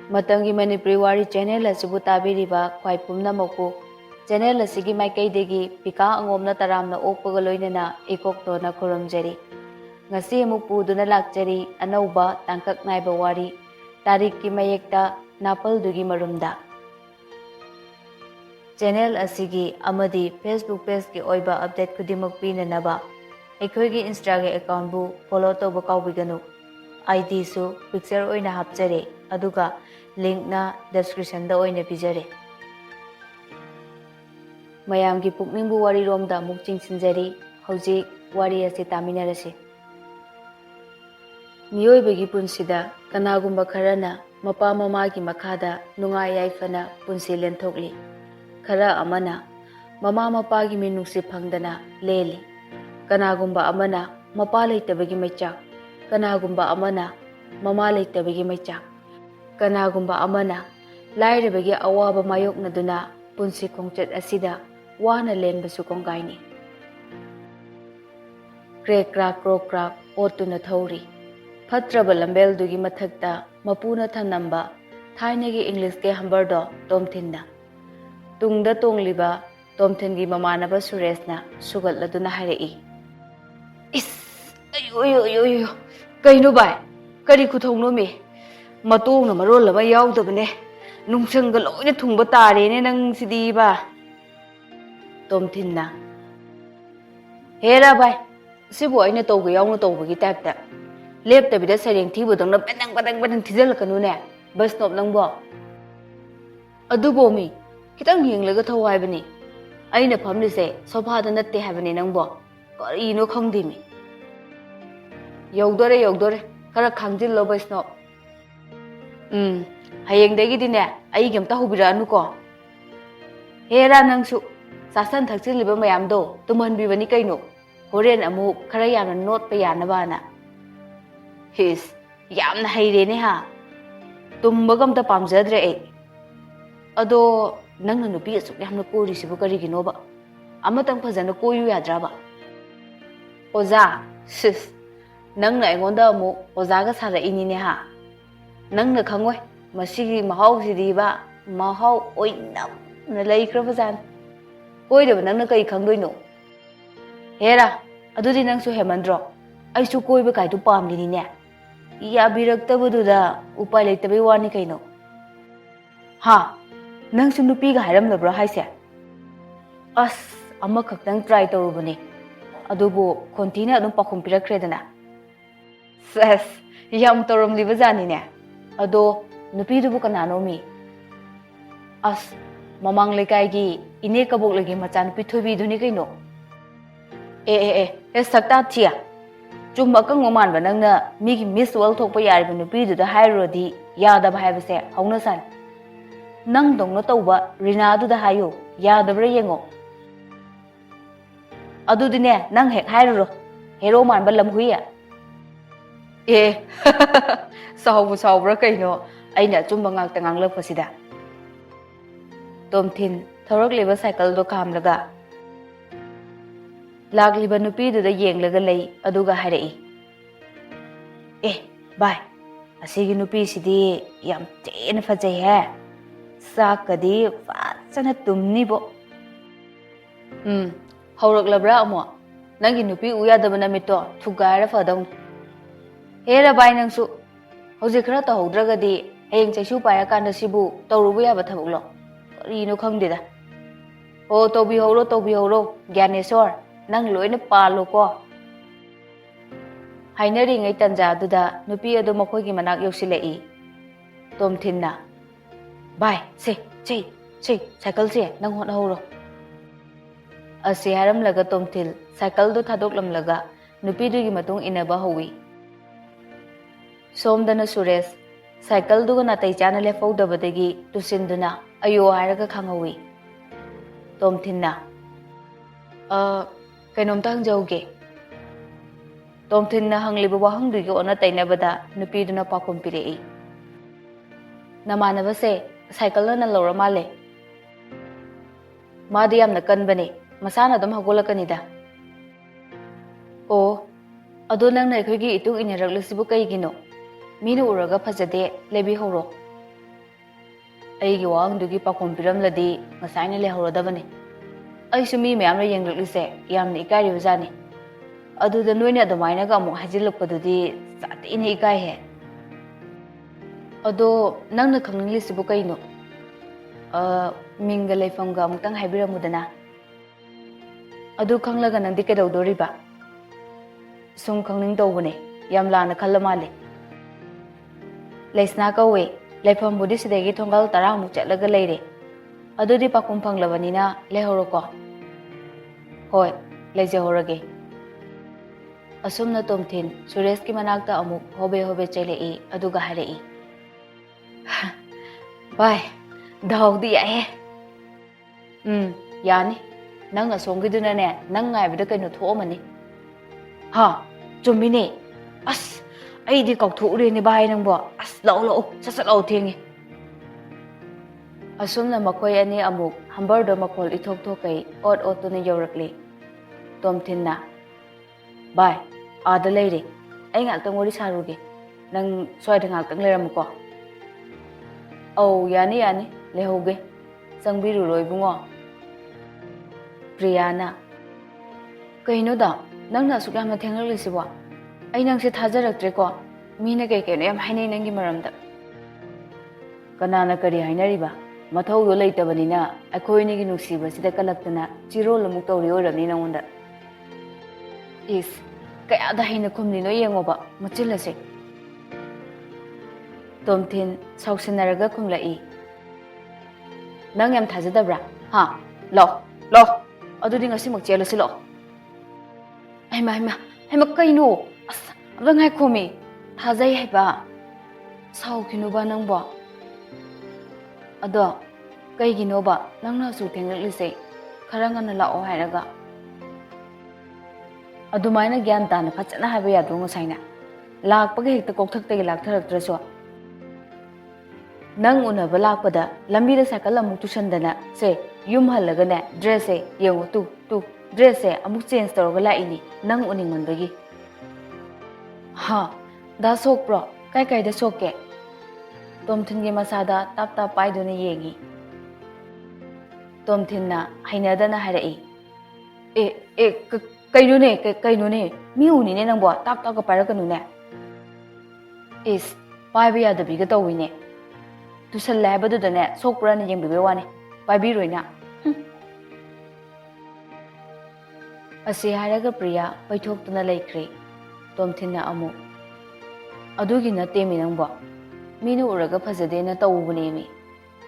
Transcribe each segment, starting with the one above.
Matamgi Manipuri Wari channel asibu tabiriba khwai pumnamakpu channel asigi maikaidegi Pika Angom na taramna okpaga loinana ikokto khuramjari. Ngasi amuk puduna lakjari anauba tangkak naiba wari Tarique mayekta Napaldugi Marumda. Channel asigi amadi Facebook page ki oiba update kudimak pinanaba aikoigi Instagram account bu follow toba kaubiganu. ID su picture oina hapjare aduga link na description da oina pijare. Mayamgi pukning bu wari romda muk chingsinjari hauji wari ase taminarase. Miyoibagi punsida kanagumba kharana mapa mamagi makhada nungai yaifana punsi lenthokli. Khara amana mama mapagi minungsi phangdana leli. Kanagumba amana mapa leitabagi maichak. Kanagumba amana mama leitabagi maichak. Kanagumba amana lairabagi awaba mayoknaduna punsi khongchat asida wana lenbasu konggaini. Krek krak krok krak otuna thauri. Phatraba lambeldुगी mathakta mapuna thanamba thainagi English ke hambardo tomthinna. Tungda tongliba tomthingi mamanaba Suresna sugatladuna hairei. Is ayo kaino bai kari kuthongno me matongna marolaba yaudabane nungsanga loina thungba tarene nang sidi ba tomthinna. Hera bai sibu aina tawga yauna tawbagi type Lep tabida sareng thibudang na badang thijalakanu ne bus stop nangbo adubo mi kitang yenglaga thau haibani aina phamlise sofa da natte haibani nangbo karino khangdi mi yogdore kara khangjil lo bus stop hayeng degi dine ai gemta hubira anu ko hera nangsu sasan thaksil liba mayam do tuman bi bani kaino horen amu khara yana note pa yana bana His yamna hairene ha tumbagam ta pamjadre e ado nangna nupi asuk yamna kori sibu karigino ba amatang phajana koyu yadraba oza sis nangna aingonda amu oza ga sara inine ha nangna khangoi masigi mahau sidi ba mahau oinam na laikra bazan koidaba nangna kai khangdoino hera adudi nangsu hemandro aisu koiba kaidu pamlini ne ya biraktabududa upai leitabai wani kaino ha nangsu nupi ga hairamlabra haise as amma khaktang try torubani adubu kontina adum pakhum pirakredana ses yam toromli bazani ne ado nupi dubu kanano mi as mamang lekai gi ine kabok legi machan pithobi duni kaino sakta chia Chumba kang ngoman ba nangna migi miss world thokpa yari nupi du da hairodi yada ba haibase hauna san nang dongna tawba rina du da hayo yada bra yengo adu dine nang hek hairo hero man ba lam huya sawbra kaino aina chumba ngak tangang lak pasida tomthin thorok leba cycle do kamlaga Lagliba nupi du da yenglaga lay aduga hairei. Bye. Asigi nupi sidi yam tena fajay hai. Sakadi fajana tumni bo. Haurak labra amo. Nangi nupi uyadaba namito thugara fadong. Hera bai nangsu. Hauji khara tahaudragadi hayeng chaisu payakanda sibu tawrubu yaba thabuklo. Karino khangdida. Tobi horo Gyaneswar. Nang loina palo ko hainari ngai tanja duda nupi adu makhogi manak yosilei tomthinna bai se chei cycle se nang hot horo asiharam laga tomthil cycle du thadoklam laga nupi du gi matung inaba howi somdana Suresh cycle du na tai chana le fawdabadagi tusinduna ayo haraga khangawi tomthinna Kainomta hangjauge tomthinna hangliba wahangdugi ona tainabada nupiduna pakhum pirei namanaba se cycle na lora male madi yamna kanbane masana dum hagolakanida ado nangna aikoigi itung inaraklusibu kaigino minu uraga phajade lebi horo ꯑꯩꯒꯤ ꯋꯥꯍꯪꯗꯨꯒꯤ ꯄꯥꯎꯈꯨꯝ ꯄꯤꯔꯝꯂꯗꯤ ꯉꯁꯥꯏꯅ ꯂꯩꯍꯧꯔꯗꯕꯅꯤ ꯑꯩꯁꯨ ꯃꯤ ꯃꯌꯥꯝꯅ ꯌꯦꯡꯂꯛꯂꯤꯁꯦ ꯌꯥꯝꯅ ꯏꯀꯥꯏꯔꯤꯕꯖꯥꯠꯅꯤ ꯑꯗꯨꯗ ꯅꯣꯏꯅ ꯑꯗꯨꯃꯥꯏꯅꯒ ꯑꯃꯨꯛ ꯍꯥꯏꯖꯤꯜꯂꯛꯄꯗꯨꯗꯤ ꯁꯥꯊꯤꯅ ꯏꯀꯥꯏꯍꯦ ꯑꯗꯣ ꯅꯪꯅ ꯈꯪꯅꯤꯡꯂꯤꯁꯤꯕꯨ ꯀꯩꯅꯣ ꯃꯤꯡꯒ ꯂꯩꯐꯝꯒ ꯑꯃꯨꯛꯇꯪ ꯍꯥꯏꯕꯤꯔꯝꯃꯨꯗꯅ ꯑꯗꯨ ꯈꯪꯂꯒ ꯅꯪꯗꯤ ꯀꯩꯗꯧꯗꯣꯔꯤꯕ ꯁꯨꯝ ꯈꯪꯅꯤꯡ ꯇꯧꯕꯅꯦ ꯌꯥꯝ ꯂꯥꯟꯅ ꯈꯜꯂ ꯃꯥꯜꯂꯦ ꯂꯩꯁꯅꯥ ꯀꯧꯋꯦ ꯂꯩꯐꯝꯕꯨꯗꯤ ꯁꯤꯗꯒꯤ ꯊꯣꯡꯒꯥꯜ 10ꯃꯨꯛ ꯆꯠꯂꯒ ꯂꯩꯔꯦ ꯑꯗꯨꯗꯤ ꯄꯥꯎꯈꯨꯝ ꯐꯪꯂꯕꯅꯤꯅ ꯂꯩꯍꯧꯔꯣꯀꯣ ꯍꯣꯏ ꯂꯩꯖꯍꯧꯔꯒꯦ ꯑꯁꯨꯝꯅ ꯇꯣꯝꯊꯤꯟ ꯁꯨꯔꯦꯁꯀꯤ ꯃꯅꯥꯛꯇ ꯑꯃꯨꯛ ꯍꯣꯕꯦ ꯍꯣꯕꯦ ꯆꯦꯜꯂꯛꯏ ꯑꯗꯨꯒ ꯍꯥꯏꯔꯛꯏ ꯚꯥꯏ ꯗꯥꯎꯗꯤ ꯌꯥꯏꯍꯦ ꯌꯥꯅꯤ ꯅꯪ ꯑꯁꯣꯝꯒꯤꯗꯨꯅꯅꯦ ꯅꯪ ꯉꯥꯏꯕꯗ ꯀꯩꯅꯣ ꯊꯣꯛꯑꯝꯃꯅꯤ ꯍꯥ ꯆꯨꯝꯃꯤꯅꯦ ꯑꯁ ꯑꯩꯗꯤ ꯀꯥꯎꯊꯣꯛꯎꯔꯦꯅꯦ ꯚꯥꯏ ꯅꯪꯕꯣ ꯑꯁ ꯂꯥꯛꯑꯣ ꯁꯠ ꯂꯥꯛꯑꯣ ꯊꯦꯡꯉꯦ ꯑꯁꯨꯝꯅ ꯃꯈꯣꯏ ꯑꯅꯤ ꯑꯃꯨꯛ ꯍꯝꯕꯔꯗꯣ ꯃꯈꯣꯜ ꯏꯊꯣꯛ ꯊꯣꯛꯀꯩ ꯑꯣꯠꯇꯨꯅ ꯌꯧꯔꯛꯂꯤ ꯇꯣꯝꯊꯤꯟꯅ ꯚꯥꯏ ꯑꯥꯗ ꯂꯩꯔꯦ ꯑꯩ ꯉꯥꯛꯇꯪ ꯋꯥꯔꯤ ꯁꯥꯔꯨꯒꯦ ꯅꯪ ꯁ꯭ꯋꯥꯏꯗ ꯉꯥꯛꯇꯪ ꯂꯩꯔꯝꯃꯨꯀꯣ ꯑꯧ ꯌꯥꯅꯤ ꯂꯩꯍꯧꯒꯦ ꯆꯪꯕꯤꯔꯨꯔꯣ ꯏꯕꯨꯡꯉꯣ ꯄ꯭ꯔꯤꯌꯥꯅ ꯀꯩꯅꯣꯗ ꯅꯪꯅ ꯑꯁꯨꯛ ꯌꯥꯝꯅ ꯊꯦꯡꯅꯛꯂꯤꯁꯤꯕꯣ ꯑꯩ ꯅꯪꯁꯦ ꯊꯥꯖꯔꯛꯇ꯭ꯔꯦꯀꯣ ꯃꯤꯅ ꯀꯩꯅꯣ ꯌꯥꯝ ꯍꯥꯏꯅꯩ ꯅꯪꯒꯤ ꯃꯔꯝꯗ ꯀꯅꯥꯅ ꯀꯔꯤ ꯍꯥꯏꯅꯔꯤꯕ ꯃꯊꯧꯗꯣ ꯂꯩꯇꯕꯅꯤꯅ ꯑꯩꯈꯣꯏ ꯑꯅꯤꯒꯤ ꯅꯨꯡꯁꯤꯕꯁꯤꯗ ꯀꯜꯂꯛꯇꯅ ꯆꯤꯔꯣꯜ ꯑꯃꯨꯛ ꯇꯧꯔꯤ ꯑꯣꯏꯔꯝꯅꯤ ꯅꯪꯉꯣꯟꯗ ꯏꯁ ꯀꯌꯥꯗ ꯍꯩꯅ ꯈꯨꯝꯂꯤꯅꯣ ꯌꯦꯡꯉꯣꯕ ꯃꯆꯤꯜ ꯑꯁꯦ ꯇꯣꯝꯊꯤꯟ ꯁꯥꯎꯁꯤꯟꯅꯔꯒ ꯈꯨꯝꯂꯛꯏ ꯅꯪ ꯌꯥꯝ ꯊꯥꯖꯗꯕ꯭ꯔꯥ ꯍꯥ ꯂꯥꯛꯑꯣ ꯑꯗꯨꯗꯤ ꯉꯁꯤꯃꯛ ꯆꯦꯜꯂꯁꯤ ꯂꯥꯛꯑꯣ ꯍꯩꯃ ꯀꯩꯅꯣ ꯑꯁ ꯑꯝꯇ ꯉꯥꯏꯈꯣꯃꯤ ꯊꯥꯖꯩ ꯍꯥꯏꯕ ꯁꯥꯎꯈꯤꯅꯨꯕ ꯅꯪꯕꯣ ꯑꯗꯣ ꯀꯩꯒꯤꯅꯣꯕ ꯅꯪꯅ ꯑꯁꯨꯛ ꯊꯦꯡꯅꯛꯂꯤꯁꯦ ꯈꯔ ꯉꯟꯅ ꯂꯥꯛꯑꯣ ꯍꯥꯏꯔꯒ ꯑꯗꯨꯃꯥꯏꯅ ꯒ꯭ꯌꯥꯟ ꯇꯥꯅ ꯐꯖꯅ ꯍꯥꯏꯕ ꯌꯥꯗ꯭ꯔꯣ ꯉꯁꯥꯏꯅ ꯂꯥꯛꯄꯒ ꯍꯦꯛꯇ ꯀꯣꯛꯊꯛꯇꯒꯤ ꯂꯥꯛꯊꯔꯛꯇ꯭ꯔꯁꯨ ꯅꯪ ꯎꯅꯕ ꯂꯥꯛꯄꯗ ꯂꯝꯕꯤꯗ ꯁꯥꯏꯀꯜ ꯑꯃꯨꯛ ꯇꯨꯁꯟꯗꯅ ꯁꯦ ꯌꯨꯝ ꯍꯜꯂꯒꯅꯦ ꯗ꯭ꯔꯦꯁꯁꯦ ꯌꯦꯡꯉꯨ ꯇꯨ ꯗ꯭ꯔꯦꯁꯁꯦ ꯑꯃꯨꯛ ꯆꯦꯟꯖ ꯇꯧꯔꯒ ꯂꯥꯛꯏꯅꯤ ꯅꯪ ꯎꯅꯤꯡꯃꯟꯕꯒꯤ ꯍꯥ ꯗꯥ ꯁꯣꯛꯄ꯭ꯔꯣ ꯀꯥꯏꯗ ꯁꯣꯛꯀꯦ ꯇꯣꯝꯊꯤꯟꯒꯤ ꯃꯁꯥꯗ ꯇꯥꯞ ꯄꯥꯏꯗꯨꯅ ꯌꯦꯡꯉꯤ ꯇꯣꯝꯊꯤꯟꯅ ꯍꯩꯅꯗꯅ ꯍꯥꯏꯔꯛꯏ ꯀꯩꯅꯣꯅꯦ ꯃꯤ ꯎꯅꯤꯅꯦ ꯅꯪꯕꯣ ꯇꯥꯞꯀ ꯄꯥꯏꯔꯛꯀꯅꯨꯅꯦ ꯏꯁ ꯄꯥꯏꯕ ꯌꯥꯗꯕꯤꯒ ꯇꯧꯋꯤꯅꯦ ꯇꯨꯁꯜꯂꯦ ꯍꯥꯏꯕꯗꯨꯗꯅꯦ ꯁꯣꯛꯄ꯭ꯔꯥꯅ ꯌꯦꯡꯕꯤꯕꯩ ꯋꯥꯅꯤ ꯄꯥꯏꯕꯤꯔꯣꯏꯅ ꯑꯁꯤ ꯍꯥꯏꯔꯒ ꯄ꯭ꯔꯤꯌꯥ ꯄꯩꯊꯣꯛꯇꯨꯅ ꯂꯩꯈ꯭ꯔꯦ ꯇꯣꯝꯊꯤꯟꯅ ꯑꯃꯨꯛ ꯑꯗꯨꯒꯤ ꯅꯠꯇꯦꯃꯤ ꯅꯪꯕꯣ ꯃꯤꯅ ꯎꯔꯒ ꯐꯖꯗꯦꯅ ꯇꯧꯕꯅꯦꯃꯤ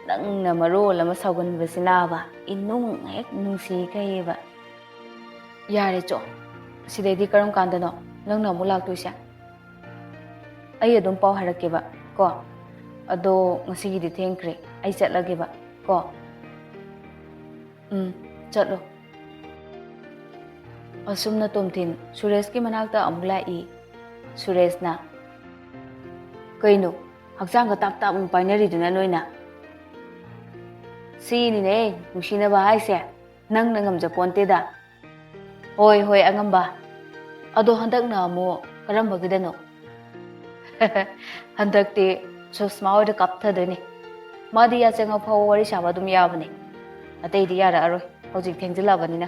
ꯅꯪꯅ ꯃꯔꯣꯜ ꯑꯃ ꯁꯥꯎꯒꯟꯕꯁꯤꯅꯥꯕ ꯏꯅꯨꯡ ꯍꯦꯛ ꯅꯨꯡꯁꯤꯈꯩꯕ ꯌꯥꯔꯦ ꯆꯣ ꯁꯤꯗꯩꯗꯤ ꯀꯔꯝ ꯀꯥꯟꯗꯅꯣ ꯅꯪꯅ ꯑꯃꯨꯛ ꯂꯥꯛꯇꯣꯏꯁꯦ ꯑꯩ ꯑꯗꯨꯝ ꯄꯥꯎ ꯍꯥꯏꯔꯛꯀꯦꯕ ꯀꯣ ꯑꯗꯣ ꯉꯁꯤꯒꯤꯗꯤ ꯊꯦꯡꯈ꯭ꯔꯦ ꯑꯩ ꯆꯠꯂꯒꯦꯕ ꯀꯣ ꯆꯠꯂꯣ ꯑꯁꯨꯝꯅ ꯇꯣꯝꯊꯤꯟ ꯁꯨꯔꯦꯁꯀꯤ ꯃꯅꯥꯛꯇ ꯑꯃꯨꯛ ꯂꯥꯛꯏ ꯁꯨꯔꯦꯁꯅ ꯀꯩꯅꯣ ꯍꯛꯆꯥꯡꯒ ꯇꯥꯞ ꯄꯥꯏꯅꯔꯤꯗꯨꯅ ꯅꯣꯏꯅ ꯁꯤꯅꯤꯅꯦ ꯅꯨꯡꯁꯤꯅꯕ ꯍꯥꯏꯁꯦ ꯅꯪꯅ ꯉꯝꯖꯄꯣꯟꯇꯦꯗ ꯍꯣꯏ ꯑꯉꯝꯕ ꯑꯗꯣ ꯍꯟꯗꯛꯅ ꯑꯃꯨꯛ ꯀꯔꯝꯕꯒꯤꯗꯅꯣ ꯍꯟꯗꯛꯇꯤ ꯁꯨꯁꯃꯥ ꯍꯣꯏꯗ ꯀꯥꯞꯊꯗꯣꯏꯅꯦ ꯃꯥꯗꯤ ꯌꯥꯆꯪꯉ ꯐꯥꯎꯕ ꯋꯥꯔꯤ ꯁꯥꯕ ꯑꯗꯨꯝ ꯌꯥꯕꯅꯦ ꯑꯇꯩꯗꯤ ꯌꯥꯔꯛꯑꯔꯣꯏ ꯍꯧꯖꯤꯛ ꯊꯦꯡꯖꯤꯜꯂꯛꯑꯕꯅꯤꯅ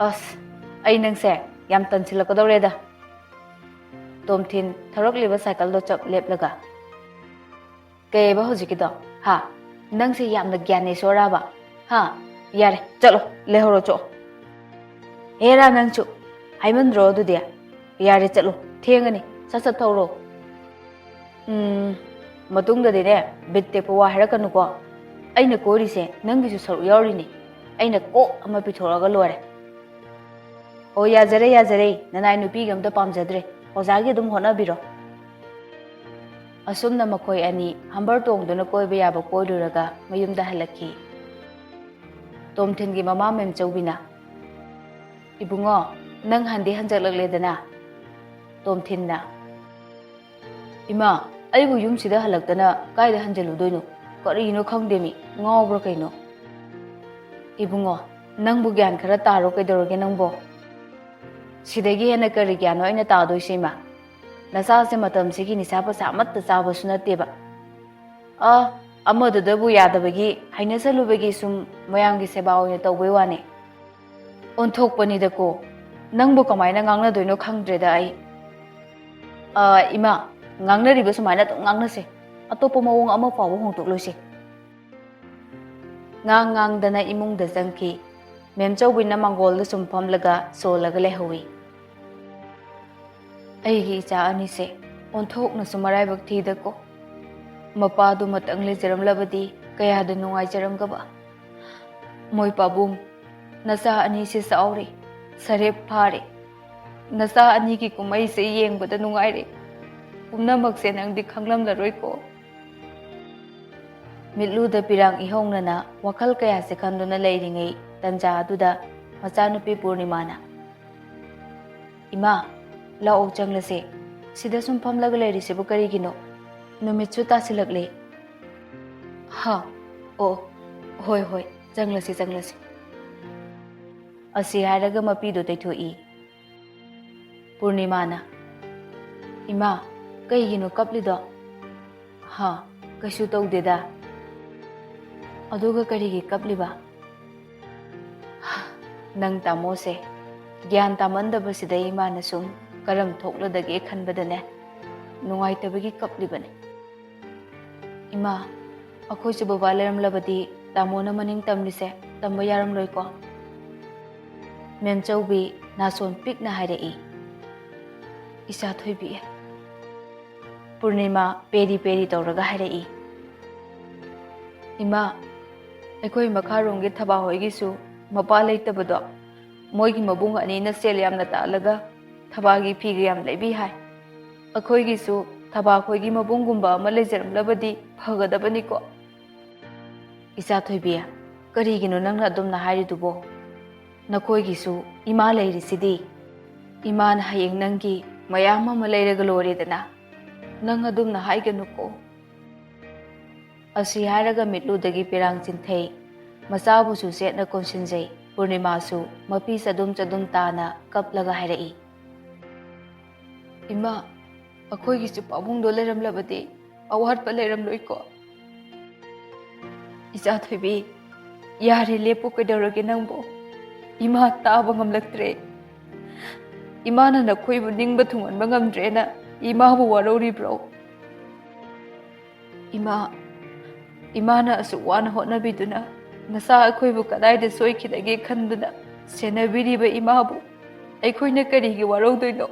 ꯑꯁ ꯑꯩ ꯅꯪꯁꯦ ꯌꯥꯝ ꯇꯟꯁꯤꯜꯂꯛꯀꯗꯧꯔꯦꯗ ꯇꯣꯝꯊꯤꯟ ꯊꯧꯔꯛꯂꯤꯕ ꯁꯥꯏꯀꯜꯗꯣ ꯆꯞ ꯂꯦꯞꯂꯒ ꯀꯩꯕ ꯍꯧꯖꯤꯛꯀꯤꯗꯣ ꯍꯥ ꯅꯪꯁꯦ ꯌꯥꯝꯅ ꯒ꯭ꯌꯥꯅꯦꯁꯣꯔꯕ ꯍꯥ ꯌꯥꯔꯦ ꯆꯠꯂꯣ ꯂꯩꯍꯧꯔꯣ ꯆꯣ ꯍꯦꯔꯥ ꯅꯪꯁꯨ ꯍꯥꯏꯃꯟꯗ꯭ꯔꯣ ꯑꯗꯨꯗꯤ ꯌꯥꯔꯦ ꯆꯠꯂꯣ ꯊꯦꯡꯉꯅꯤ ꯁꯠ ꯊꯧꯔꯣ ꯃꯇꯨꯡꯗꯗꯤꯅꯦ ꯕꯤꯠ ꯇꯦꯛꯄ ꯋꯥ ꯍꯥꯏꯔꯛꯀꯅꯨꯀꯣ ꯑꯩꯅ ꯀꯣꯏꯔꯤꯁꯦ ꯅꯪꯒꯤꯁꯨ ꯁꯔꯨꯛ ꯌꯥꯎꯔꯤꯅꯤ ꯑꯩꯅ ꯀꯣꯛ ꯑꯃ ꯄꯤꯊꯣꯛꯑꯒ ꯂꯣꯏꯔꯦ ꯑꯣ ꯌꯥꯖꯔꯦ ꯅꯅꯥꯏ ꯅꯨꯄꯤꯒ ꯑꯝꯇ ꯄꯥꯝꯖꯗ꯭ꯔꯦ ꯑꯣꯖꯥꯒꯤ ꯑꯗꯨꯝ ꯍꯣꯠꯅꯕꯤꯔꯣ ꯑꯁꯨꯝꯅ ꯃꯈꯣꯏ ꯑꯅꯤ ꯍꯝꯕꯔ ꯇꯣꯡꯗꯨꯅ ꯀꯣꯏꯕ ꯌꯥꯕ ꯀꯣꯏꯔꯨꯔꯒ ꯃꯌꯨꯝꯗ ꯍꯜꯂꯛꯈꯤ ꯇꯣꯝꯊꯤꯟꯒꯤ ꯃꯃꯥ ꯃꯦꯝꯆꯧꯕꯤꯅ ꯏꯕꯨꯡꯉꯣ ꯅꯪ ꯍꯟꯖꯜꯂꯛꯂꯦꯗꯅ ꯇꯣꯝꯊꯤꯟꯅ ꯏꯃꯥ ꯑꯩꯕꯨ ꯌꯨꯝꯁꯤꯗ ꯍꯜꯂꯛꯇꯅ ꯀꯥꯏꯗ ꯍꯟꯖꯜꯂꯨꯗꯣꯏꯅꯣ ꯀꯔꯤꯅꯣ ꯈꯪꯗꯦꯃꯤ ꯉꯥꯎꯕ꯭ꯔꯥ ꯀꯩꯅꯣ ꯏꯕꯨꯡꯉꯣ ꯅꯪꯕꯨ ꯒ꯭ꯌꯥꯟ ꯈꯔ ꯇꯥꯔꯣ ꯀꯩꯗꯧꯔꯒꯦ ꯅꯪꯕꯣ ꯁꯤꯗꯒꯤ ꯍꯦꯟꯅ ꯀꯔꯤ ꯒ꯭ꯌꯥꯟꯅꯣ ꯑꯩꯅ ꯇꯥꯗꯣꯏꯁꯦ ꯏꯃꯥ ꯅꯆꯥꯁꯦ ꯃꯇꯝꯁꯤꯒꯤ ꯅꯤꯁꯥ ꯄꯁꯥ ꯑꯃꯠꯇ ꯆꯥꯕꯁꯨ ꯅꯠꯇꯦꯕ ꯑꯃꯗꯨꯗꯕꯨ ꯌꯥꯗꯕꯒꯤ ꯍꯩꯅꯖꯜꯂꯨꯕꯒꯤ ꯁꯨꯝ ꯃꯌꯥꯝꯒꯤ ꯁꯦꯕꯥ ꯑꯣꯏꯅ ꯇꯧꯕꯩ ꯋꯥꯅꯤ ꯑꯣꯟꯊꯣꯛꯄꯅꯤꯗꯀꯣ ꯅꯪꯕꯨ ꯀꯃꯥꯏꯅ ꯉꯥꯡꯅꯗꯣꯏꯅꯣ ꯈꯪꯗ꯭ꯔꯦꯗ ꯑꯩ ꯏꯃꯥ ꯉꯥꯡꯅꯔꯤꯕ ꯁꯨꯃꯥꯏꯅ ꯑꯗꯨꯝ ꯉꯥꯡꯅꯁꯦ ꯑꯇꯣꯞꯄ ꯃꯑꯣꯡ ꯑꯃ ꯐꯥꯎꯕ ꯍꯣꯡꯗꯣꯛꯂꯣꯏꯁꯦ ꯉꯥꯡꯗꯅ ꯏꯃꯨꯡꯗ ꯆꯪꯈꯤ ꯃꯦꯝꯆꯧꯕꯤꯅ ꯃꯥꯡꯒꯣꯜꯗ ꯁꯨꯝ ꯐꯝꯂꯒ ꯁꯣꯜꯂꯒ ꯂꯩꯍꯧꯏ ꯑꯩꯒꯤ ꯏꯆꯥ ꯑꯅꯤꯁꯦ ꯑꯣꯟꯊꯣꯛꯅꯁꯨ ꯃꯔꯥꯏꯕꯛ ꯊꯤꯗꯀꯣ ꯃꯄꯥꯗꯨ ꯃꯇꯪ ꯂꯩꯖꯔꯝꯂꯕꯗꯤ ꯀꯌꯥꯗ ꯅꯨꯡꯉꯥꯏꯖꯔꯝꯒꯕ ꯃꯣꯏ ꯄꯥꯕꯨꯡ ꯅꯆꯥ ꯑꯅꯤꯁꯦ ꯆꯥꯎꯔꯦ ꯁꯔꯦꯞ ꯐꯥꯔꯦ ꯅꯆꯥ ꯑꯅꯤꯒꯤ ꯀꯨꯝꯍꯩꯁꯦ ꯌꯦꯡꯕꯗ ꯅꯨꯡꯉꯥꯏꯔꯦ ꯄꯨꯝꯅꯃꯛꯁꯦ ꯅꯪꯗꯤ ꯈꯪꯂꯝꯂꯔꯣꯏꯀꯣ ꯃꯤꯠꯂꯨꯗ ꯄꯤꯔꯥꯡ ꯏꯍꯧꯅꯅ ꯋꯥꯈꯜ ꯀꯌꯥꯁꯦ ꯈꯟꯗꯨꯅ ꯂꯩꯔꯤꯉꯩ ꯇꯟꯖꯥ ꯑꯗꯨꯗ ꯃꯆꯥꯅꯨꯄꯤ ꯄꯨꯔꯅꯤꯃꯥꯅ ꯏꯃꯥ ꯂꯥꯛꯑꯣ ꯆꯪꯂꯁꯦ ꯁꯤꯗ ꯁꯨꯝ ꯐꯝꯂꯒ ꯂꯩꯔꯤꯁꯤꯕꯨ ꯀꯔꯤꯒꯤꯅꯣ ꯅꯨꯃꯤꯠꯁꯨ ꯇꯥꯁꯤꯜꯂꯛꯂꯦ ꯍꯥ ꯑꯣ ꯍꯣꯏ ꯍꯣꯏ ꯆꯪꯂꯁꯤ ꯑꯁꯤ ꯍꯥꯏꯔꯒ ꯃꯄꯤꯗꯨ ꯇꯩꯊꯣꯛꯏ ꯄꯨꯔꯅꯤꯃꯥꯅ ꯏꯃꯥ ꯀꯩꯒꯤꯅꯣ ꯀꯞꯂꯤꯗꯣ ꯍꯥ ꯀꯩꯁꯨ ꯇꯧꯗꯦꯗ ꯑꯗꯨꯒ ꯀꯔꯤꯒꯤ ꯀꯞꯂꯤꯕ ꯅꯪ ꯇꯥꯃꯣꯁꯦ ꯒ꯭ꯌꯥꯟ ꯇꯥꯃꯟꯗꯕꯁꯤꯗ ꯏꯃꯥꯅ ꯁꯨꯝ ꯀꯔꯝ ꯊꯣꯛꯂꯗꯒꯦ ꯈꯟꯕꯗꯅꯦ ꯅꯨꯡꯉꯥꯏꯇꯕꯒꯤ ꯀꯞꯂꯤꯕꯅꯦ ꯏꯃꯥ ꯑꯩꯈꯣꯏꯁꯨ ꯕꯕꯥ ꯂꯩꯔꯝꯂꯕꯗꯤ ꯇꯥꯃꯣꯅ ꯃꯅꯤꯡ ꯇꯝꯂꯤꯁꯦ ꯇꯝꯕ ꯌꯥꯔꯝꯂꯣꯏꯀꯣ ꯃꯦꯝꯆꯧꯕꯤ ꯅꯥꯁꯣꯟ ꯄꯤꯛꯅ ꯍꯥꯏꯔꯛꯏ ꯏꯆꯥ ꯊꯣꯏꯕꯤ ꯄꯨꯔꯅꯤꯃꯥ ꯄꯦꯔꯤ ꯄꯦꯔꯤ ꯇꯧꯔꯒ ꯍꯥꯏꯔꯛꯏ ꯏꯃꯥ ꯑꯩꯈꯣꯏ ꯃꯈꯥꯔꯣꯝꯒꯤ ꯊꯕꯥꯍꯣꯏꯒꯤꯁꯨ ꯃꯄꯥ ꯂꯩꯇꯕꯗꯣ ꯃꯣꯏꯒꯤ ꯃꯕꯨꯡ ꯑꯅꯤꯅ ꯁꯦꯜ ꯌꯥꯝꯅ ꯇꯥꯜꯂꯒ ꯊꯕꯥꯒꯤ ꯐꯤꯒ ꯌꯥꯝ ꯂꯩꯕꯤ ꯍꯥꯏ ꯑꯩꯈꯣꯏꯒꯤꯁꯨ ꯊꯕꯥꯈꯣꯏꯒꯤ ꯃꯕꯨꯡꯒꯨꯝꯕ ꯑꯃ ꯂꯩꯖꯔꯝꯂꯕꯗꯤ ꯐꯒꯗꯕꯅꯤꯀꯣ ꯏꯆꯥ ꯊꯣꯏꯕꯤ ꯀꯔꯤꯒꯤꯅꯣ ꯅꯪꯅ ꯑꯗꯨꯝꯅ ꯍꯥꯏꯔꯤꯗꯨꯕꯣ ꯅꯈꯣꯏꯒꯤꯁꯨ ꯏꯃꯥ ꯂꯩꯔꯤꯁꯤꯗꯤ ꯏꯃꯥꯅ ꯍꯌꯦꯡ ꯅꯪꯒꯤ ꯃꯌꯥꯝ ꯑꯃ ꯂꯩꯔꯒ ꯂꯣꯏꯔꯦꯗꯅ ꯅꯪ ꯑꯗꯨꯝꯅ ꯍꯥꯏꯒꯅꯨꯀꯣ ꯑꯁꯤ ꯍꯥꯏꯔꯒ ꯃꯤꯠꯂꯨꯗꯒꯤ ꯄꯤꯔꯥꯡ ꯆꯤꯟꯊꯩ ꯃꯆꯥꯕꯨꯁꯨ ꯆꯦꯠꯅ ꯀꯣꯟꯁꯤꯟꯖꯩ ꯄꯨꯔꯅꯤꯃꯥꯁꯨ ꯃꯄꯤ ꯆꯗꯨꯝ ꯇꯥꯅ ꯀꯞꯂꯒ ꯍꯥꯏꯔꯛꯏ ꯏꯃꯥ ꯑꯩꯈꯣꯏꯒꯤꯁꯨ ꯄꯥꯕꯨꯡꯗꯣ ꯂꯩꯔꯝꯂꯕꯗꯤ ꯑꯋꯥꯠꯄ ꯂꯩꯔꯝꯂꯣꯏꯀꯣ ꯏꯆꯥ ꯊꯣꯏꯕꯤ ꯌꯥꯔꯦ ꯂꯦꯞꯄꯨ ꯀꯩꯗꯧꯔꯒꯦ ꯅꯪꯕꯨ ꯏꯃꯥ ꯇꯥꯕ ꯉꯝꯂꯛꯇ꯭ꯔꯦ ꯏꯃꯥꯅ ꯅꯈꯣꯏꯕꯨ ꯅꯤꯡꯕ ꯊꯨꯡꯍꯟꯕ ꯉꯝꯗ꯭ꯔꯦꯅ ꯏꯃꯥꯕꯨ ꯋꯥꯔꯧꯔꯤꯕ꯭ꯔꯣ ꯏꯃꯥꯅ ꯑꯁꯨꯛ ꯋꯥꯅ ꯍꯣꯠꯅꯕꯤꯗꯨꯅ ꯅꯆꯥ ꯑꯩꯈꯣꯏꯕꯨ ꯀꯗꯥꯏꯗ ꯁꯣꯏꯈꯤꯗꯒꯦ ꯈꯟꯗꯨꯅ ꯁꯦꯟꯅꯕꯤꯔꯤꯕ ꯏꯃꯥꯕꯨ ꯑꯩꯈꯣꯏꯅ ꯀꯔꯤꯒꯤ ꯋꯥꯔꯧꯗꯣꯏꯅꯣ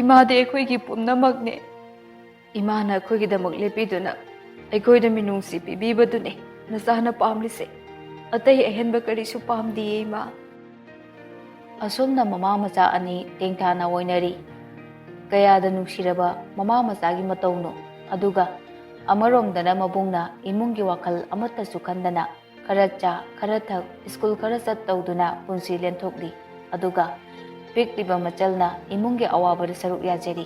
ꯏꯃꯥꯗꯤ ꯑꯩꯈꯣꯏꯒꯤ ꯄꯨꯝꯅꯃꯛꯅꯦ ꯏꯃꯥꯅ ꯑꯩꯈꯣꯏꯒꯤꯗꯃꯛ ꯂꯦꯞꯄꯤꯗꯨꯅ ꯑꯩꯈꯣꯏꯗ ꯃꯤꯅꯨꯡꯁꯤ ꯄꯤꯕꯤꯕꯗꯨꯅꯦ ꯅꯆꯥꯅ ꯄꯥꯝꯂꯤꯁꯦ ꯑꯇꯩ ꯑꯍꯦꯟꯕ ꯀꯔꯤꯁꯨ ꯄꯥꯝꯗꯤꯌꯦ ꯏꯃꯥ ꯑꯁꯨꯝꯅ ꯃꯃꯥ ꯃꯆꯥ ꯑꯅꯤ ꯇꯦꯡꯊꯥꯅ ꯑꯣꯏꯅꯔꯤ ꯀꯌꯥꯗ ꯅꯨꯡꯁꯤꯔꯕ ꯃꯃꯥ ꯃꯆꯥꯒꯤ ꯃꯇꯧꯅꯣ ꯑꯗꯨꯒ ꯑꯃꯔꯣꯝꯗꯅ ꯃꯕꯨꯡꯅ ꯏꯃꯨꯡꯒꯤ ꯋꯥꯈꯜ ꯑꯃꯠꯇꯁꯨ ꯈꯟꯗꯅ ꯈꯔ ꯆꯥ ꯈꯔ ꯊꯛ ꯁ꯭ꯀꯨꯜ ꯈꯔ ꯆꯠ ꯇꯧꯗꯨꯅ ꯄꯨꯟꯁꯤ ꯂꯦꯟꯊꯣꯛꯂꯤ ꯑꯗꯨꯒ ꯄꯤꯛꯂꯤꯕ ꯃꯆꯜꯅ ꯏꯃꯨꯡꯒꯤ ꯑꯋꯥꯕꯗ ꯁꯔꯨꯛ ꯌꯥꯖꯔꯤ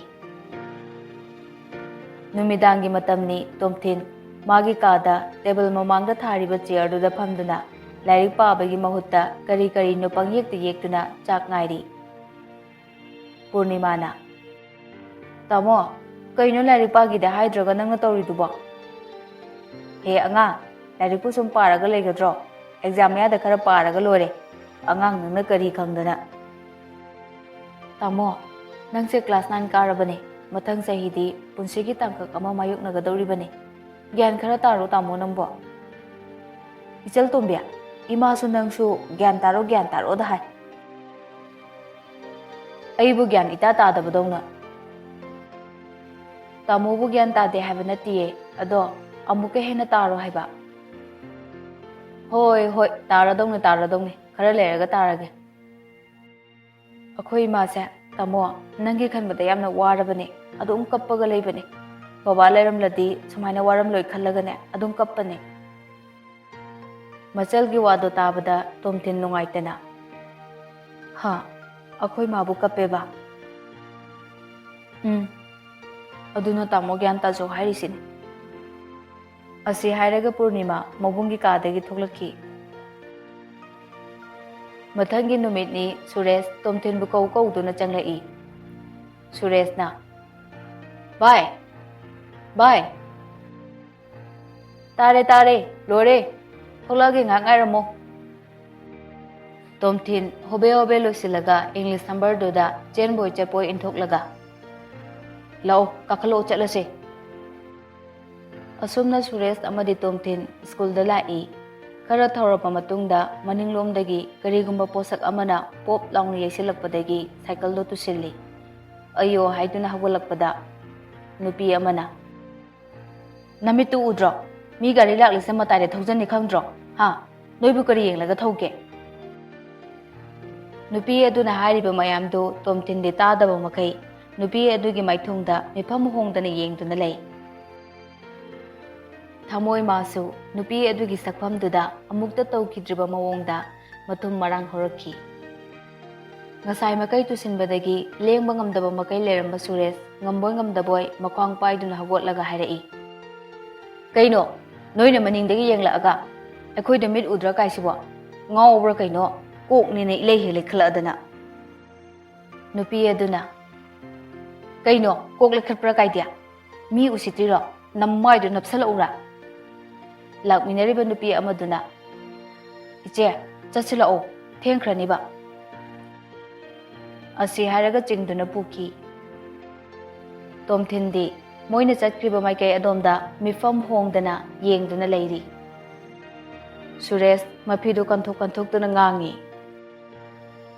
ꯅꯨꯃꯤꯗꯥꯡꯒꯤ ꯃꯇꯝꯅꯤ ꯇꯣꯝꯊꯤꯟ ꯃꯥꯒꯤ ꯀꯥꯗ ꯇꯦꯕꯜ ꯃꯃꯥꯡꯗ ꯊꯥꯔꯤꯕ ꯆꯤꯌꯔꯗꯨꯗ ꯐꯝꯗꯨꯅ ꯂꯥꯏꯔꯤꯛ ꯄꯥꯕꯒꯤ ꯃꯍꯨꯠꯇ ꯀꯔꯤ ꯀꯔꯤꯅꯣ ꯄꯪꯌꯦꯛꯇ ꯌꯦꯛꯇꯨꯅ ꯆꯥꯛ ꯉꯥꯏꯔꯤ ꯄꯨꯔꯅꯤꯃꯥꯅ ꯇꯥꯃꯣ ꯀꯩꯅꯣ ꯂꯥꯏꯔꯤꯛ ꯄꯥꯒꯤꯗ ꯍꯥꯏꯗ꯭ꯔꯒ ꯅꯪꯅ ꯇꯧꯔꯤꯗꯨꯕꯣ ꯍꯦ ꯑꯉꯥꯡ ꯂꯥꯏꯔꯤꯛꯄꯨ ꯁꯨꯝ ꯄꯥꯔꯒ ꯂꯩꯒꯗ꯭ꯔꯣ ꯑꯦꯛꯖꯥꯝ ꯃꯌꯥꯗ ꯈꯔ ꯄꯥꯔꯒ ꯂꯣꯏꯔꯦ ꯑꯉꯥꯡ ꯅꯪꯅ ꯀꯔꯤ ꯈꯪꯗꯅ ꯇꯥꯃꯣ ꯅꯪꯁꯦ ꯀ꯭ꯂꯥꯁ 9 ꯀꯥꯔꯕꯅꯦ ꯃꯊꯪ ꯆꯍꯤꯗꯤ ꯄꯨꯟꯁꯤꯒꯤ ꯇꯥꯡꯀꯛ ꯑꯃ ꯃꯥꯌꯣꯛꯅꯒꯗꯧꯔꯤꯕꯅꯤ ꯒ꯭ꯌꯥꯟ ꯈꯔ ꯇꯥꯔꯣ ꯇꯥꯃꯣ ꯅꯪꯕꯣ ꯏꯆꯜ ꯇꯣꯝꯕꯤ ꯏꯃꯥꯁꯨ ꯅꯪꯁꯨ ꯒ꯭ꯌꯥꯟ ꯇꯥꯔꯣꯗ ꯍꯥꯏ ꯑꯩꯕꯨ ꯒ꯭ꯌꯥꯟ ꯏꯇꯥ ꯇꯥꯗꯕꯗꯧꯅ ꯇꯥꯃꯣꯕꯨ ꯒ꯭ꯌꯥꯟ ꯇꯥꯗꯦ ꯍꯥꯏꯕ ꯅꯠꯇꯤꯌꯦ ꯑꯗꯣ ꯑꯃꯨꯛꯀ ꯍꯦꯟꯅ ꯇꯥꯔꯣ ꯍꯥꯏꯕ ꯍꯣꯏ ꯇꯥꯔꯗꯧꯅꯤ ꯈꯔ ꯂꯩꯔꯒ ꯇꯥꯔꯒꯦ ꯑꯩꯈꯣꯏ ꯏꯃꯥꯁꯦ ꯇꯥꯃꯣ ꯅꯪꯒꯤ ꯈꯟꯕꯗ ꯌꯥꯝꯅ ꯋꯥꯔꯕꯅꯦ ꯑꯗꯨꯝ ꯀꯞꯄꯒ ꯂꯩꯕꯅꯦ ꯕꯕꯥ ꯂꯩꯔꯝꯂꯗꯤ ꯁꯨꯃꯥꯏꯅ ꯋꯥꯔꯝꯂꯣꯏ ꯈꯜꯂꯒꯅꯦ ꯑꯗꯨꯝ ꯀꯞꯄꯅꯦ ꯃꯆꯜꯒꯤ ꯋꯥꯗꯣ ꯇꯥꯕꯗ ꯇꯣꯝꯊꯤꯟ ꯅꯨꯡꯉꯥꯏꯇꯅ ꯍꯥ ꯑꯩꯈꯣꯏ ꯃꯥꯕꯨ ꯀꯞꯄꯦꯕ ꯑꯗꯨꯅ ꯇꯥꯃꯣ ꯒ꯭ꯌꯥꯟ ꯇꯥꯖꯧ ꯍꯥꯏꯔꯤꯁꯤꯅꯤ ꯑꯁꯤ ꯍꯥꯏꯔꯒ ꯄꯨꯔꯅꯤꯃꯥ ꯃꯕꯨꯡꯒꯤ ꯀꯥꯗꯒꯤ ꯊꯣꯛꯂꯛꯈꯤ ꯃꯊꯪꯒꯤ ꯅꯨꯃꯤꯠꯅꯤ ꯁꯨꯔꯦꯁ ꯇꯣꯝꯊꯤꯟꯕꯨ ꯀꯧꯗꯨꯅ ꯆꯪꯂꯛꯏ ꯁꯨꯔꯦꯁꯅ ꯚꯥꯏ Tare, lore. Tholage ngak ngairamo. Tomthin hobe loisilaga English number duda chen boy chapoi inthoklaga. Lao kakalo chatlase. Asumna Suresh amadi Tomthin school da lai. Khara thawrapa matungda maninglomdagi karigumba posak amana pop laungna yaisilakpadagi cycle do tusilli. Ayo haiduna hawalakpada nupi amana. Namitu udro. Mi gari laklise matayde thousand ni khangdro. Ha, noibu kari yenglaga thauke. Nupi aduna hairiba mayamdo Tomthin de tadaba makai. Nupi adugi maithungda mifam hongdana yengduna lay. Thamoi masu nupi adugi sakpamduda amukta tawkidriba mawongda mathum marang horakhi. Ngasai makai tusinbadagi lengba ngamdaba makai leramba Suresh ngamboy ngamdaboy makwang paiduna hagotlaga hairai. Kaino noina maningdagi yenglaaga akhoi da mit udra kaisibo ngawbra kaino koknine ilei hele khaladana. Nupi aduna kaino kokle khatpra kaidia mi usitriro nammai du napsala ura. Lakminariba nupi amaduna iche chachilao thengkhraniba. Asi haraga chingduna puki. Tomthin di moina chatkriba maikai adomda mifam hongdana yengduna leiri. Suresh mapidu kanthok duna ngangi.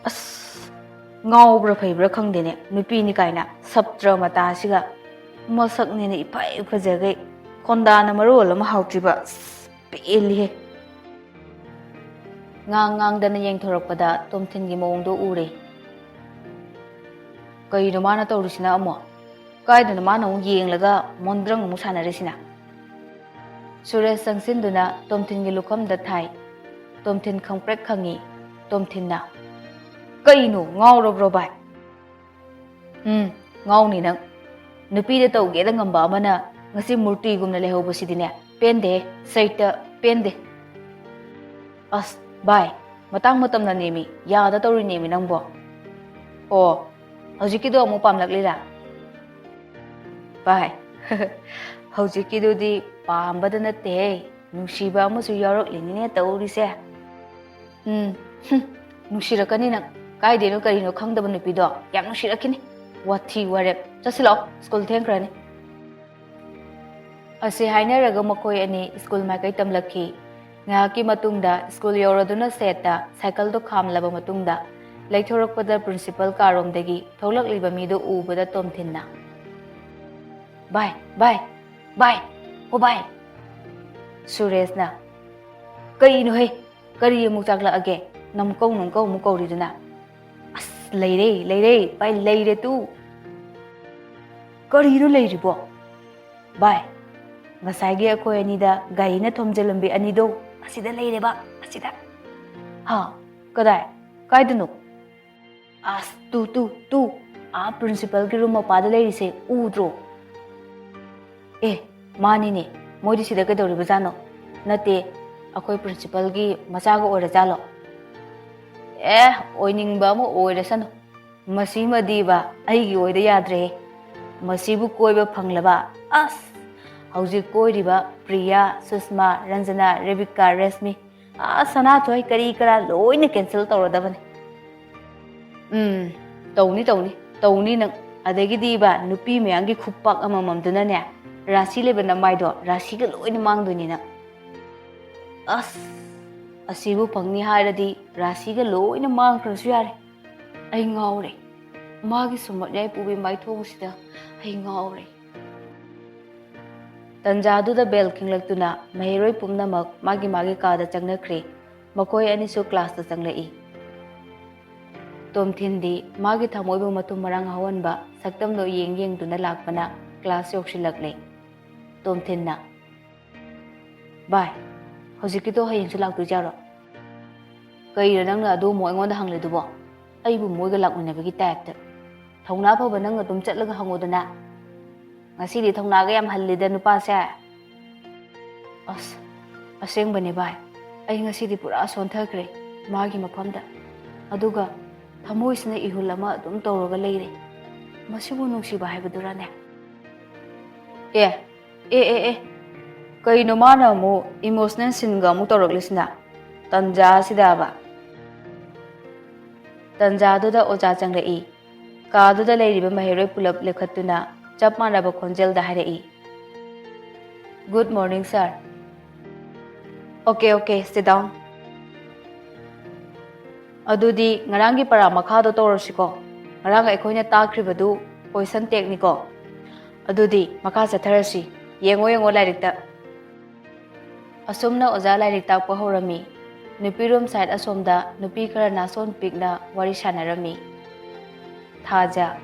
As ngawbra phaibra khangdene nupi ni kaina saptra mata siga masak ne ipai phajagai kondana marol ama hautriba pelihe. Ngang dana yengthorakpada Tomthin gi mawongdo ure. Kaino mana tawrisina amo kaidana mana yenglaga mondrang mu sanaresina. Suresh sangsinduna Tomthin gi lukhamda thai. Tomthin khangprek khangi. Tomthin na kaino ngawrobro bai. Ngawni nang nupi de tawge da ngamba amana ngasi murti gumna lehobsidine pende saita pende. As bai matang matamna nemi yada tawri nemi nangbo. Oh haujikido amu pamlaklira. Bai haujikido di pambada natte nungsiba amusu yaroklingine tawrise. Nungsirakani nang kaideno karino khangdaba nupido yam nungsirakini. Wathi warep chasilao school thengkrani. Asi hainaraga makoi ani school maikai tamlakhi. Ngaki matungda school yoraduna seta cycle do khamlaba matungda laithorakpada principal karomdagi tholakliba mido ubada Tomthinna. Bye. Oh bye. Suresh na kaino he kari amuk chakla age namkau mukauriduna. As leire bai leire tu. Karino leiribo. Bai ngasagi akhoi anida garina thomjalambi anido asida leireba asida. Ha kadai kaidunu. As tu a principal ki room mapada leirise udro. Mani ne moidi sida ka dawriba jano nate akhoi principal gi machaga ora jalo. Oiningba mo oirasano masi madiba aigi oida yadre. Masibu koiba phanglaba as hauji koiriba Priya, Susma, Ranjana, Rebecca, Resmi sana thoi kari kara loina cancel tawradabane. Tawni nang adagi diba nupi meyangi khuppak amamamduna ne rasi lebana maido rasi ga loina mangduni na. As asibu phangni hairadi rasi ga loina mangkhrasu yare. Ai ngawre magi sumat yai pubi maithong sida ai ngawre. Tanjaduda bell khinglaktuna mahiroi pumnamak magi kada changnakre makoi anisu class ta changlai. Tomthin di magi thamoibu matum marang hawanba saktamno yeng duna lakpana class yoksilakle. Tomthin na bai hojikito hayengsu laktu jaro. Kaira nangna adu mo aingonda hangledubo aibu moiga lakminabagi type thongna phaba nang adum chatlaga hangodana. Ngasi di thongna ga yam hallida nupa se. As asengbane bai ai ngasi di pura sonthakre magi maphamda aduga thamoisna ihulama adum tawraga leire. Masibu nungsiba haibadurane. Kayno mana mo emotional sin ga mo toroklisna. Tanja sidaba. Tanja duda oja changrei. Ka duda leiriba mahiroi pulap lekhatuna chap manaba khonjel da hairei. Good morning, sir. Okay, sit down. Adudi ngarangi para makhado torosiko. Ngarang aikhoina takribadu poison technico. Adudi makha satharasi. Yengo lairikta. Asumna oja lairik takpa horami. Nupirom side asomda nupi kara nason pikna wari sanarami. Thaja.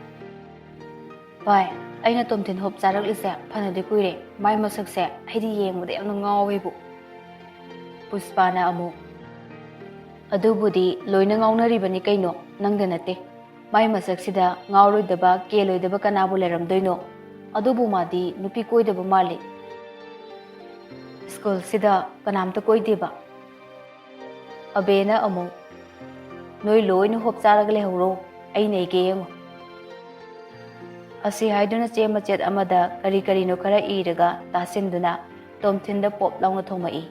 Bai, aina tomtin hop charak lise phanadi kuire mai masakse aidi yengmude yamna ngawebu. Puspana amu. Adubudi loina ngawnaribani kaino nangda nate. Mai masaksida ngawroidaba keloidaba kanabu leramdoino. Adubu madi nupi koidaba mali. School sida kanamta koideba. Abena amu. Noi loina hop charak lehoro aina ike yengo. Asi haiduna che machet amada kari no kara iraga tasinduna tomthinda pop launa thomai.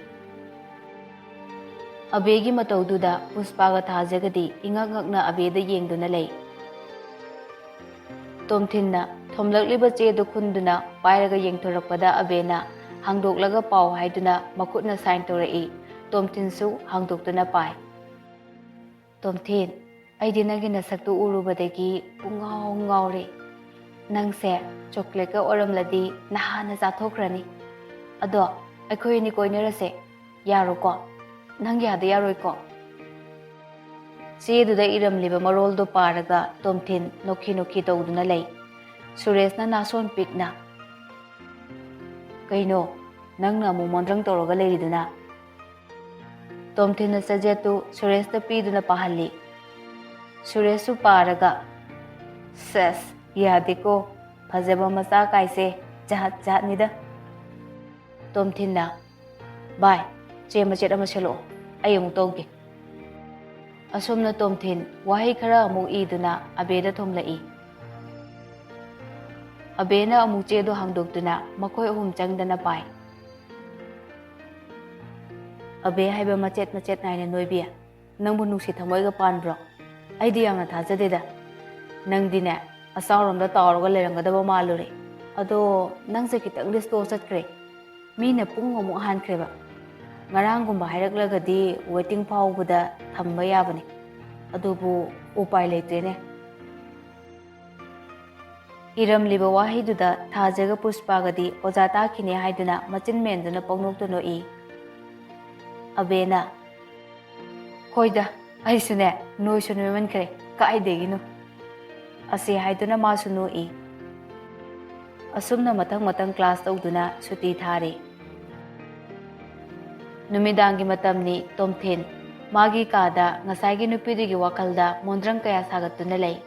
Abegi mataududa puspaga thajagadi ingakngakna abeda yengduna lei. Tomthinna thomlakliba che du khunduna pairaga yengthorakpada abena hangdoklaga pau haiduna makutna sign torai. Tomthinsu hangdoktuna pai. Tomthin, aidi nagi nasaktu urubadagi pungaw ngawre. Nangse chocolate ka oramladi nahana chathokrani. Ado akhoi ni koinarase yaro ko. Nang yada yaroi ko. Si duda iramliba marol do paraga tomthin nokhi tawduna lei. Suresh na nason pikna. Kaino nangna mu mondrang toroga leiriduna. Tomthin na sajetu Suresh ta piduna pahalli. Suresh su paraga ses yadiko phajaba macha kaise jahat nida. Tomthin na bye che machet ama selo ayung tongke. Asomna tomthin wahi khara amu iduna abeda thomlai. Abena amu che do hangdoktuna makoi ahum changdana pai. Abe haiba machet naina noibia nangbu nusi thamoiga panbro aidi yamna thajadeda nangdine asawromda tawroga lerangadaba malure ado nangse kitang resto chatkre mina pung amu hankreba ngarangumba hairaklagadi waiting phawbada thamba yabani adubu upai leitene iramliba wahiduda thajaga puspagadi oja takhine haiduna machin menduna pongnoktono i Abena Hoida aisune noi sunu men kre kai degino asi haiduna ma sunu i asumna matang class tawduna suti thare numidangi matamni tomthin magi kada ngasai nupidigi wakalda mondrang kaya sagatuna lei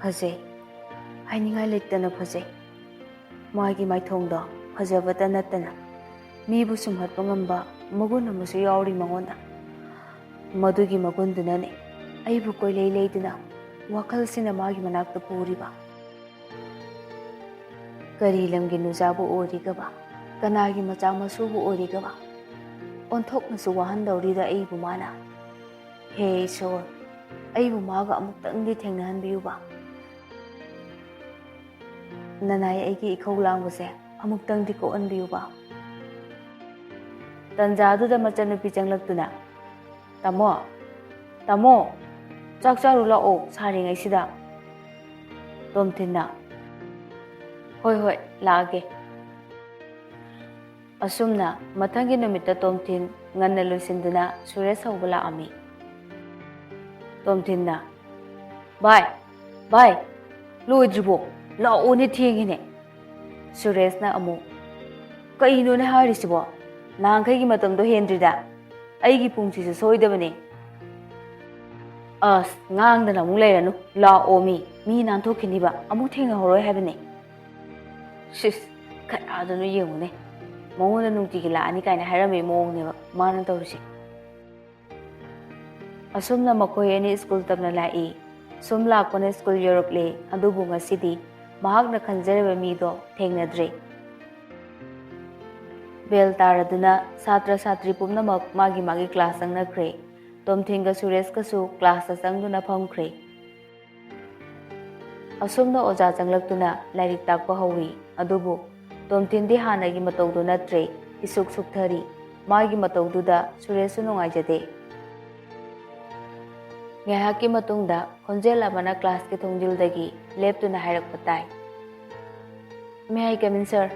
phaje hainingai lettana phaje magi maithongdo phajabata natana mibu sumhatpa ngamba magun amasu yauri mangonda madugi magundunane aibu koilei leiduna wakal sina magi manakta puriba kari lamgi nujabu origaba kanagi macha masubu origaba onthoknasu wahandawrida aibu mana he ishor aibu maga amuktangdi thengnahanbiyuba nanai aigi ikhau langbase amuktangdi ko anbiyuba Tanjaduda machanupi changlaktuna Tamo chak charu lao saringai sida Tomthinna Hoi laage Asumna mathangi numitta Tomthin nganna luisinduna Suresh hawbala ami Tomthinna Bye loidribo lao ni thengine Suresh na amu kaino ne harisibo Nangkai matamdo hendrida aigi pungsi soidabane as ngangdana mu leiranu la omi mi nanthokiniba amu thenga horoi habane sis kai adanu yengune mongona nungti gi laani kaina harame mongneba mana tawrisi asumna makoi ani school tabna lai sumla kone school europe le adubu ngasidi mahakna khanjareba mi do thengnadre Bell taraduna satra satri pumnamak magi class changnakhre. Tomthinga Sureshkasu class changduna phamkhre. Asumna oja changlaktuna lairik takpa hawi adubu Tomthindi hanagi mataudu natre isuk sukthari magi mataududa Suresu nungaijade. Ngahaki matungda khonjel amana class ki thongjildagi leptuna hairakpa tai. May I come in, sir?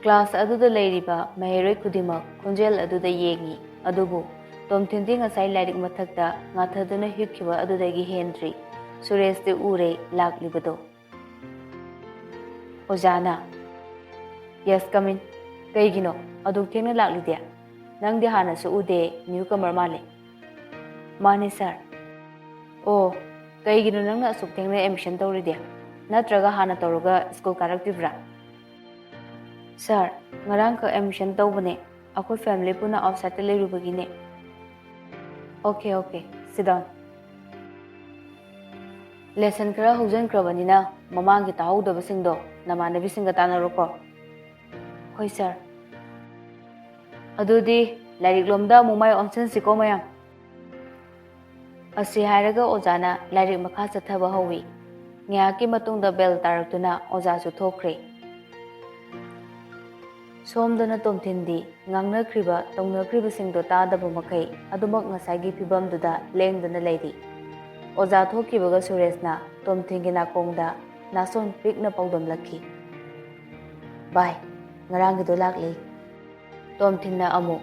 Class aduda leiriba maheroi kudimak khonjel aduda yengi adubu Tomthindi ngasai lairik mathakta ngathaduna hikkiba adudagi hendri Suresh de ure laklibado. Ojana. Yes, come in. Kaigino aduk thengna laklidya. Nangdi hana su ude newcomer male. Mane sir. Oh, kaigino nangna asuk thengna admission tawridya. Natraga hana tawraga school karaktibra. Sir, ngarang ka admission tawbane. Akoi family puna outside ta leirubagine. Okay, sit down. Lesson kara hujan krabanina mamangi tahudabasingdo namanabisinga tanaroko. Hoi sir. Adudi lairik lomda mumai onsen siko mayam. Asi hairaga ojana lairik makha chathaba hawi. Ngaki matungda bell taraktuna oja su thokre. Somdana tomthindi ngangnakhriba tongnakribasingdo tadaba makai adumak ngasagi phibamduda lengdana leidi. Oja thokibaga Sureshna Tomthingi nakongda nason pikna paudam lakhi. Bye, ngarangido lakli. Tomthingna amu.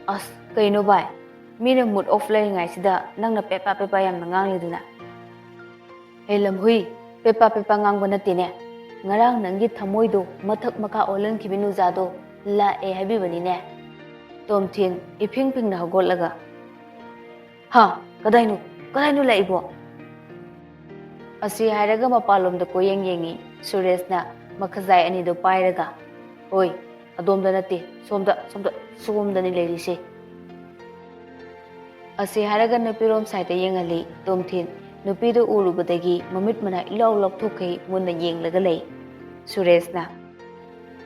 As, kaino bye. Mina mood off ngai sida nangna pepa yam nangangliduna. Hey lamhui, pepa ngangba natine. Ngarang nangi thamoido mathak maka olan kibinu jado la e habibani ne. Tomthin iping na hagolaga. Ha, kadainu laibo. Asi hairaga mapalomda koyeng yengi Sureshna makhazai anido pairaga. Oi, adomda nate, somda ni leirise. Asi hairaga nupirom saita yengali Tomthin nupido urubadagi mamit mana ilaw lokthokei munna yenglaga lei. Sureshna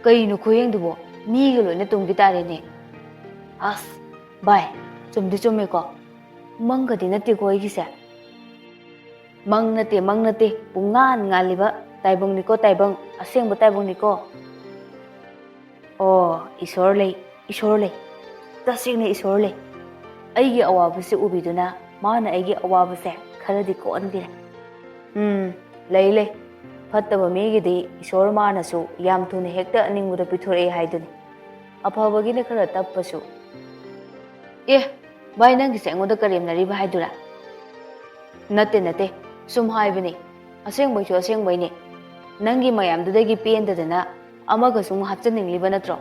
kaino koyeng dubo miga loina tumgi tarene. As, bye, chumdi ko. Mangadi nate ko igise. Mang nate pungan ngaliba taibong niko taibong asengba taibong niko. Oh, isorle tasingna isorle. Aigi awabase ubiduna mana aigi awabase kharadi ko andire. Lei fattaba megidi isor manasu yam thuna hekta aningmuda pithore haiduni. Aphabagina khara tappasu. Bai nangise angoda karemnariba haidura. Nate sum haibani asengbai asengbai ne nangi mayamdudagi pendadana amaga sum hapchaningliba natro.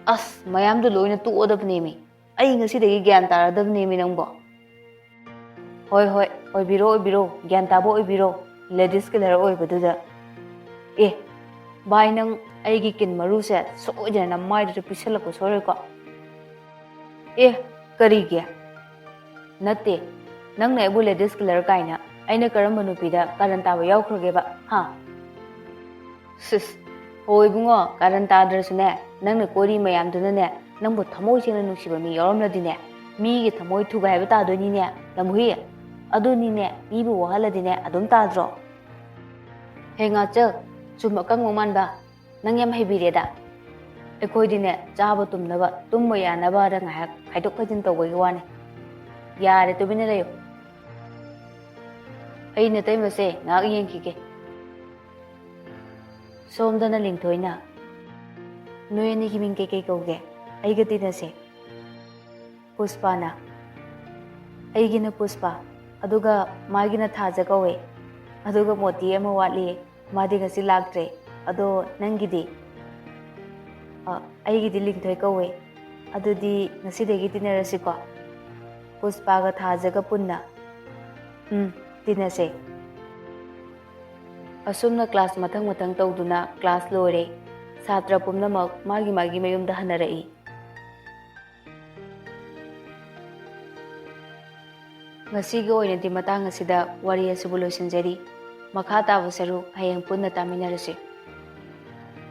As mayamdu loina tuodabne mi ai ngasidagi gyan taradabne mi nangbo. Hoi oibiro gyan tabo oibiro ladies killer oibaduda. Bai nang aigi kin maruse soidana maida pisalako soreko. Karige nate nang na bule disclare kaina aina karamba nupida karanta ba yaukrogeba ha sis hoi bungo karanta adrasune nang na kori mayam dunane nang bo thamoi sina nusiba mi yoromna dine mi gi thamoi thuga haiba ta doni ne lamhui aduni ne mi bu wahala dine adum ta dro henga cha chuma kang man ba nang yam haibireda ekoi dine chaba tumnaba tumma yanaba ra ngahak khaidok khajin tawai wane yare to bine layo ai na tai mase ngak yeng kike somdana lingthoina noyani ki ming ke kauge ai gati na se puspana ai gina puspa aduga magina thaja kawe aduga moti ama wali madi gasi lagtre ado nangidi ai gidi lingthoi kawe adudi ngasidegi tinarasi ko puspaga thajaga punna tinase asumna class mathang tawduna class lore satra pumnamak magi mayumda hanarai ngasiga oinadi matang asida wari asibu loisanjari makha taba saru hayang punna taminarase.